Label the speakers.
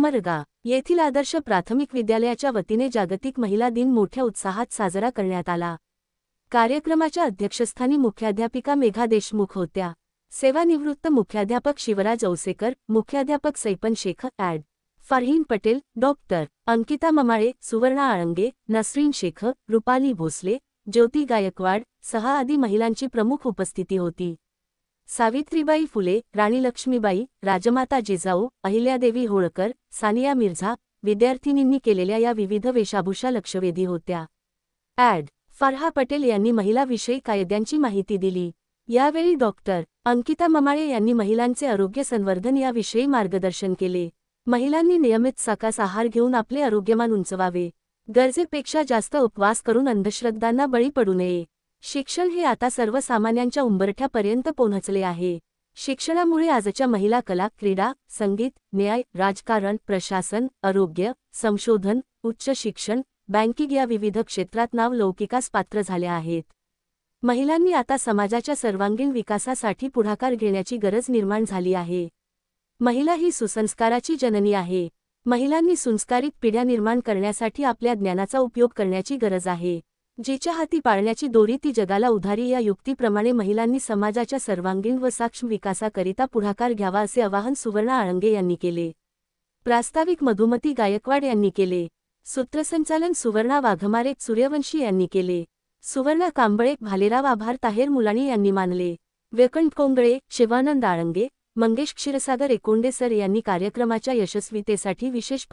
Speaker 1: उमरगा येथील आदर्श प्राथमिक विद्यालयाच्या वतीने जागतिक महिला दिन मोठ्या उत्साहात साजरा करण्यात आला। कार्यक्रमाच्या अध्यक्षस्थानी मुख्याध्यापिका मेघा देशमुख होत्या। सेवानिवृत्त मुख्याध्यापक शिवराज औसेकर, मुख्याध्यापक सैपन शेख, ॲड. फरहीन पटेल, डॉक्टर अंकिता ममाळे, सुवर्णा आळंगे, नसरीन शेख, रुपाली भोसले, ज्योती गायकवाड सह आदी महिलांची प्रमुख उपस्थिती होती। सावित्रीबाई फुले, राणी लक्ष्मीबाई, राजमाता जिजाऊ, अहिल्यादेवी होळकर, सानिया मिर्झा विद्यार्थिनींनी केलेल्या या विविध वेशभूषा लक्षवेधी होत्या। ॲड. फरहा पटेल यांनी महिलाविषयी कायद्यांची माहिती दिली। यावेळी डॉक्टर अंकिता ममाळे यांनी महिलांचे आरोग्य संवर्धन याविषयी मार्गदर्शन केले। महिलांनी नियमित सकस आहार घेऊन आपले आरोग्यमान उंचवावे, गरजेपेक्षा जास्त उपवास करून अंधश्रद्धांना बळी पडू नये। शिक्षण हे आता सर्वसामान्यांच्या उंबरठ्यापर्यंत पोहोचले आहे। शिक्षणामुळे आजच्या महिला कला, क्रीडा, संगीत, न्याय, राजकारण, प्रशासन, आरोग्य, संशोधन, उच्च शिक्षण, बँकिंग या विविध क्षेत्रात नावलौकिकास पात्र झाल्या आहेत। महिलांनी आता समाजाच्या सर्वांगीण विकासासाठी पुढाकार घेण्याची गरज निर्माण झाली आहे। महिला ही सुसंस्काराची जननी आहे। महिलांनी संस्कारित पिढ्या निर्माण करण्यासाठी आपल्या ज्ञानाचा उपयोग करण्याची गरज आहे। जिच्या हाती पाळण्याची दोरी ती जगाला उधारी या युक्तीप्रमाणे महिलांनी समाजाच्या सर्वांगीण व सक्षम विकासाकरिता पुढाकार घ्यावा असे आवाहन सुवर्णा आळंगे यांनी केले। प्रास्ताविक मधुमती गायकवाड यांनी केले। सूत्रसंचालन सुवर्णा वाघमारे, सूर्यवंशी यांनी केले। सुवर्णा कांबळे, भालेराव आभार ताहेर मुलाणी यांनी मानले। व्यकंठ कोंगळे, शिवानंद आळंगे, मंगेश क्षीरसागर एकोंडे सर यांनी कार्यक्रमाच्या यशस्वीतेसाठी विशेष